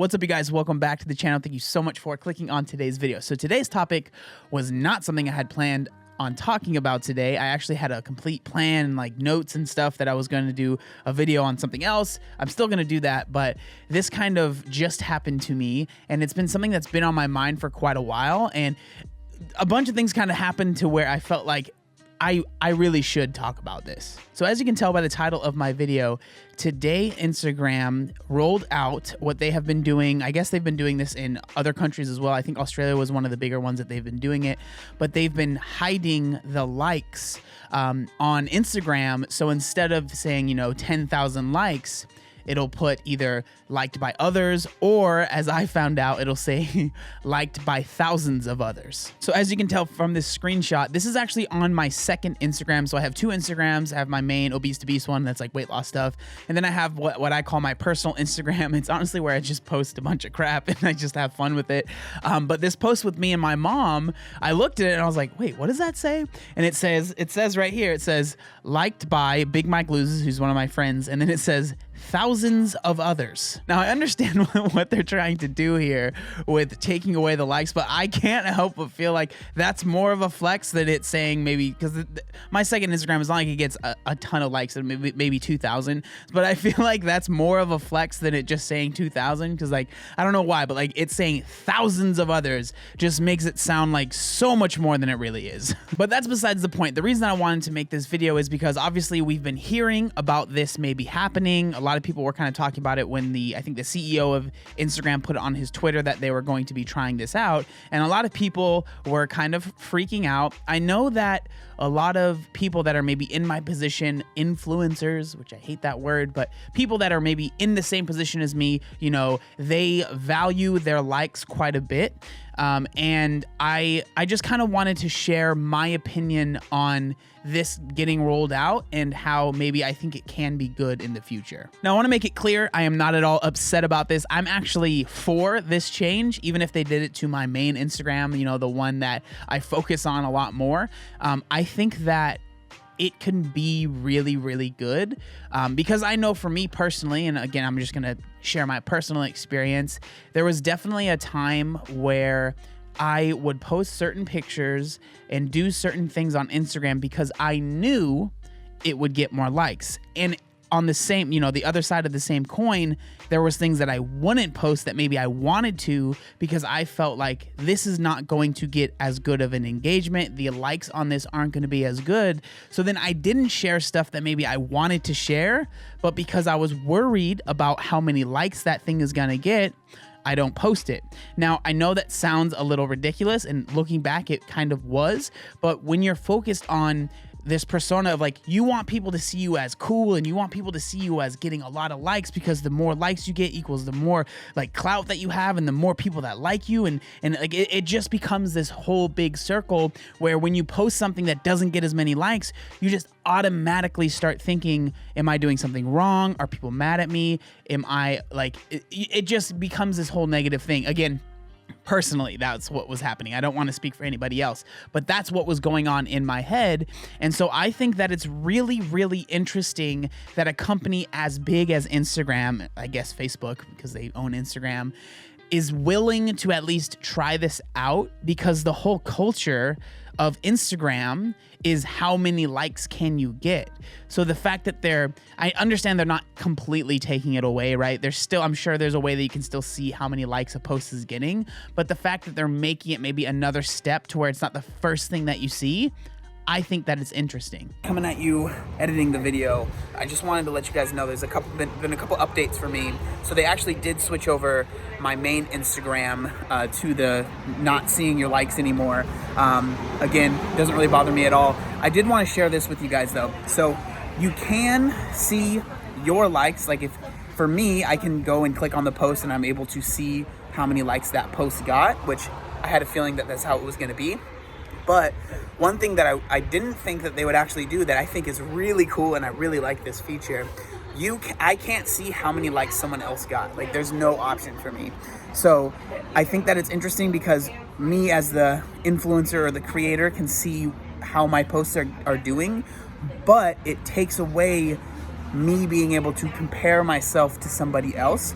What's up, you guys? Welcome back to the channel. Thank you so much for clicking on today's video. So today's topic was not something I had planned on talking about today. I actually had a complete plan and like notes and stuff that I was going to do a video on something else. I'm still going to do that, but this kind of just happened to me, and it's been something that's been on my mind for quite a while, and a bunch of things kind of happened to where I felt like I really should talk about this. So as you can tell by the title of my video, today Instagram rolled out what they have been doing. I guess they've been doing this in other countries as well. I think Australia was one of the bigger ones that they've been doing it, but they've been hiding the likes on Instagram. So instead of saying, 10,000 likes, it'll put either liked by others, or as I found out, it'll say liked by thousands of others. So as you can tell from this screenshot, this is actually on my second Instagram. So I have two Instagrams. I have my main ObesetoBeast one that's like weight loss stuff. And then I have what I call my personal Instagram. It's honestly where I just post a bunch of crap and I just have fun with it. But this post with me and my mom, I looked at it and I was like, wait, what does that say? And it says right here, it says liked by Big Mike Loses, who's one of my friends. And then it says thousands of others. Now I understand what they're trying to do here with taking away the likes, but I can't help but feel like that's more of a flex than it's saying, maybe because my second Instagram is not like it gets a ton of likes, and maybe 2,000, but I feel like that's more of a flex than it just saying 2,000, because like I don't know why, but like it's saying thousands of others just makes it sound like so much more than it really is. But that's besides the point. The reason I wanted to make this video is because obviously we've been hearing about this maybe happening. A lot of people were kind of talking about it when I think the CEO of Instagram put it on his Twitter that they were going to be trying this out, and a lot of people were kind of freaking out. I know that a lot of people that are maybe in my position, influencers, which I hate that word, but people that are maybe in the same position as me, they value their likes quite a bit. And I just kind of wanted to share my opinion on this getting rolled out and how maybe I think it can be good in the future. Now, I want to make it clear, I am not at all upset about this. I'm actually for this change, even if they did it to my main Instagram, the one that I focus on a lot more. I think that it can be really, really good because I know for me personally, and again, I'm just going to share my personal experience, there was definitely a time where I would post certain pictures and do certain things on Instagram because I knew it would get more likes. And on the same, the other side of the same coin, there was things that I wouldn't post that maybe I wanted to because I felt like this is not going to get as good of an engagement. The likes on this aren't going to be as good. So then I didn't share stuff that maybe I wanted to share, but because I was worried about how many likes that thing is going to get, I don't post it. Now, I know that sounds a little ridiculous, and looking back, it kind of was, but when you're focused on this persona of like, you want people to see you as cool and you want people to see you as getting a lot of likes, because the more likes you get equals the more like clout that you have and the more people that like you, and like it just becomes this whole big circle where when you post something that doesn't get as many likes, you just automatically start thinking, am I doing something wrong? Are people mad at me? Am I like, it just becomes this whole negative thing. Again, personally, that's what was happening. I don't want to speak for anybody else, but that's what was going on in my head. And so I think that it's really, really interesting that a company as big as Instagram, I guess Facebook, because they own Instagram, is willing to at least try this out, because the whole culture of Instagram is how many likes can you get. So the fact that I understand they're not completely taking it away, right? There's still, I'm sure there's a way that you can still see how many likes a post is getting, but the fact that they're making it maybe another step to where it's not the first thing that you see, I think that it's interesting. Coming at you, editing the video, I just wanted to let you guys know there's been a couple updates for me. So they actually did switch over my main Instagram to the not seeing your likes anymore. Again, doesn't really bother me at all. I did want to share this with you guys though. So you can see your likes. Like if, for me, I can go and click on the post and I'm able to see how many likes that post got, which I had a feeling that that's how it was going to be. But one thing that I didn't think that they would actually do that I think is really cool, and I really like this feature, I can't see how many likes someone else got. Like there's no option for me. So I think that it's interesting because me as the influencer or the creator can see how my posts are doing, but it takes away me being able to compare myself to somebody else.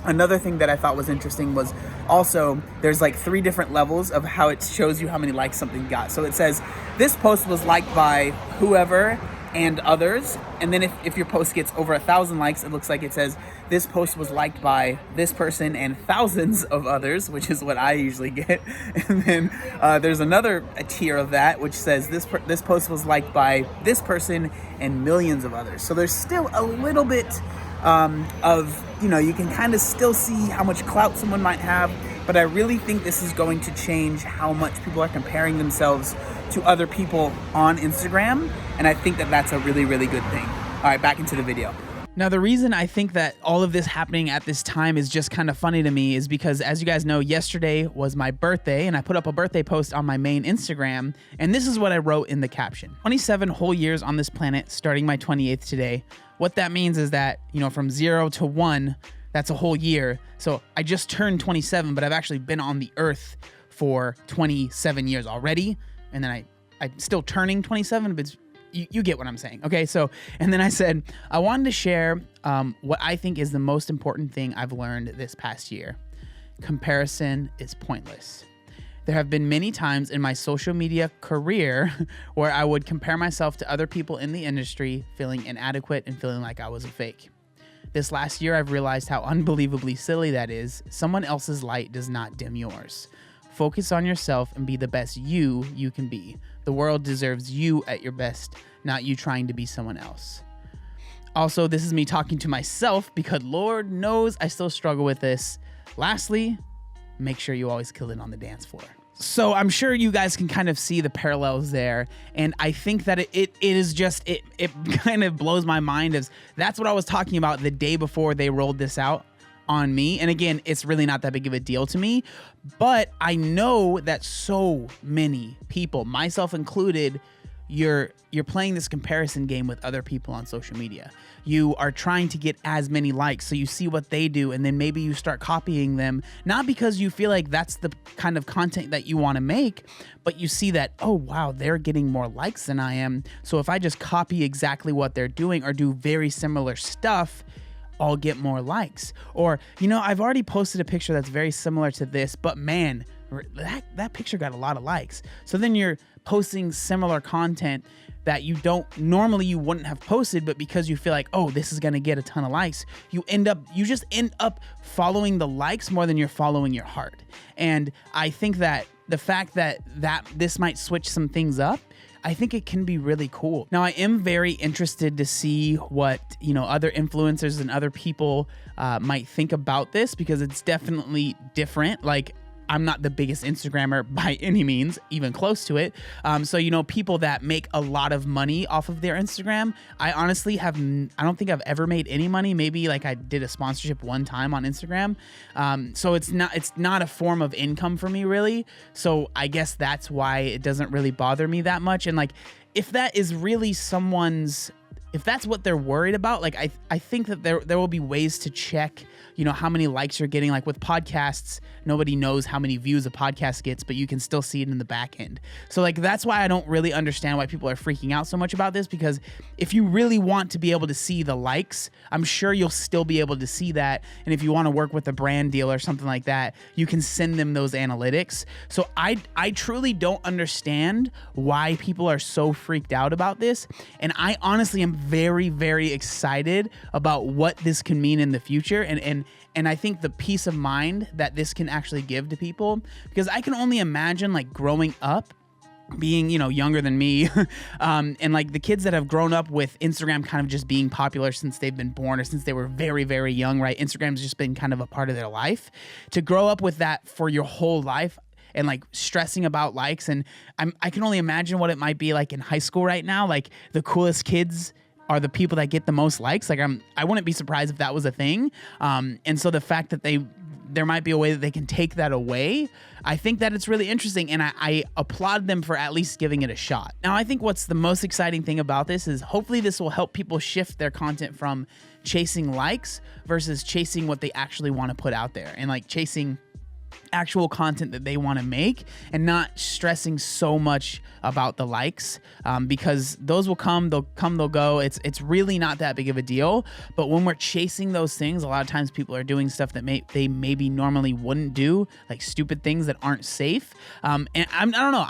Another thing that I thought was interesting was also there's like 3 different levels of how it shows you how many likes something got. So it says this post was liked by whoever and others. And then if your post gets over 1,000 likes, it looks like it says this post was liked by this person and thousands of others, which is what I usually get. And then there's another tier of that, which says this post was liked by this person and millions of others. So there's still a little bit of, you can kind of still see how much clout someone might have, but I really think this is going to change how much people are comparing themselves to other people on Instagram, and I think that that's a really, really good thing. All right, back into the video. Now, the reason I think that all of this happening at this time is just kind of funny to me is because, as you guys know, yesterday was my birthday, and I put up a birthday post on my main Instagram, and this is what I wrote in the caption. 27 whole years on this planet, starting my 28th today. What that means is that, from 0 to 1, that's a whole year. So I just turned 27, but I've actually been on the earth for 27 years already. And then I'm still turning 27, but you get what I'm saying. Okay, so, and then I said, I wanted to share what I think is the most important thing I've learned this past year. Comparison is pointless. There have been many times in my social media career where I would compare myself to other people in the industry, feeling inadequate and feeling like I was a fake. This last year, I've realized how unbelievably silly that is. Someone else's light does not dim yours. Focus on yourself and be the best you can be. The world deserves you at your best, not you trying to be someone else. Also, this is me talking to myself because Lord knows I still struggle with this. Lastly, make sure you always kill it on the dance floor. So I'm sure you guys can kind of see the parallels there. And I think that it is just, it kind of blows my mind as that's what I was talking about the day before they rolled this out on me. And again, it's really not that big of a deal to me, but I know that so many people, myself included, you're playing this comparison game with other people on social media. You are trying to get as many likes, so you see what they do, and then maybe you start copying them, not because you feel like that's the kind of content that you want to make, but you see that, oh wow, they're getting more likes than I am, so if I just copy exactly what they're doing or do very similar stuff, I'll get more likes. Or, I've already posted a picture that's very similar to this, but man, that picture got a lot of likes. So then you're posting similar content that you wouldn't have posted, but because you feel like, oh, this is going to get a ton of likes, you just end up following the likes more than you're following your heart. And I think that the fact that this might switch some things up, I think it can be really cool. Now, I am very interested to see what, other influencers and other people might think about this, because it's definitely different. Like, I'm not the biggest Instagrammer by any means, even close to it. So, people that make a lot of money off of their Instagram, I honestly I don't think I've ever made any money. Maybe like I did a sponsorship one time on Instagram. So it's not a form of income for me really. So I guess that's why it doesn't really bother me that much. And like, if that is really if that's what they're worried about, like I think that there will be ways to check, how many likes you're getting. Like with podcasts, nobody knows how many views a podcast gets, but you can still see it in the back end. So like, that's why I don't really understand why people are freaking out so much about this, because if you really want to be able to see the likes, I'm sure you'll still be able to see that. And if you want to work with a brand deal or something like that, you can send them those analytics. So I truly don't understand why people are so freaked out about this. And I honestly am very, very excited about what this can mean in the future. And I think the peace of mind that this can actually give to people, because I can only imagine like growing up being, younger than me, and like the kids that have grown up with Instagram kind of just being popular since they've been born or since they were very, very young, right? Instagram's just been kind of a part of their life. To grow up with that for your whole life and like stressing about likes, and I can only imagine what it might be like in high school right now. Like the coolest kids are the people that get the most likes. Like I wouldn't be surprised if that was a thing. And so the fact that there might be a way that they can take that away, I think that it's really interesting, and I applaud them for at least giving it a shot. Now, I think what's the most exciting thing about this is hopefully this will help people shift their content from chasing likes versus chasing what they actually want to put out there, and like chasing actual content that they want to make and not stressing so much about the likes, because those will come, they'll go. It's really not that big of a deal. But when we're chasing those things, a lot of times people are doing stuff that they maybe normally wouldn't do, like stupid things that aren't safe. And I don't know,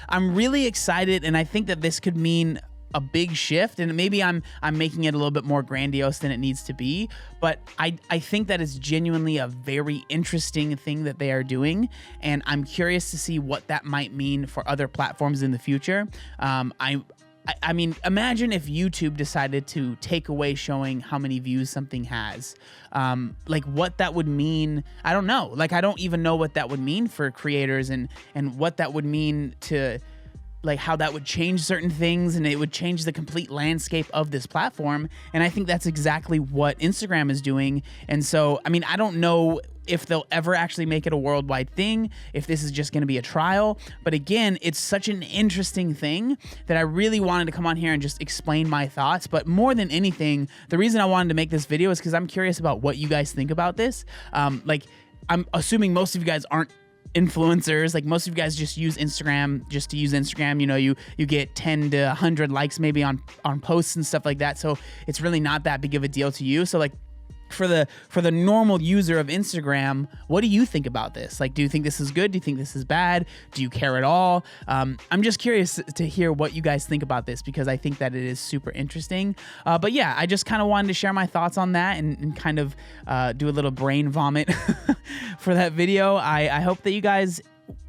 I'm really excited, and I think that this could mean a big shift, and maybe I'm making it a little bit more grandiose than it needs to be, but I think that is genuinely a very interesting thing that they are doing, and I'm curious to see what that might mean for other platforms in the future. I mean, imagine if YouTube decided to take away showing how many views something has. Like what that would mean, I don't know. Like I don't even know what that would mean for creators, and what that would mean to, like, how that would change certain things, and it would change the complete landscape of this platform. And I think that's exactly what Instagram is doing. And so, I mean, I don't know if they'll ever actually make it a worldwide thing, if this is just going to be a trial. But again, it's such an interesting thing that I really wanted to come on here and just explain my thoughts. But more than anything, the reason I wanted to make this video is because I'm curious about what you guys think about this. Like, I'm assuming most of you guys aren't influencers. Like most of you guys just use Instagram just to use Instagram. You know, you get 10 to 100 likes maybe on posts and stuff like that. So it's really not that big of a deal to you. So like for the normal user of Instagram, what do you think about this? Like, do you think this is good? Do you think this is bad? Do you care at all? I'm just curious to hear what you guys think about this, because I think that it is super interesting. But yeah, I just kind of wanted to share my thoughts on that and kind of do a little brain vomit for that video. I hope that you guys,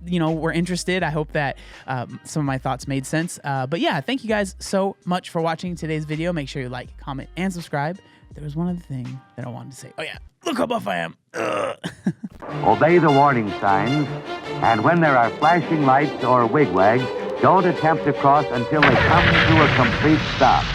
you know, were interested. I hope that some of my thoughts made sense. But yeah, thank you guys so much for watching today's video. Make sure you like, comment, and subscribe. There was one other thing that I wanted to say. Oh yeah, look how buff I am. Obey the warning signs, and when there are flashing lights or wigwags, don't attempt to cross until they come to a complete stop.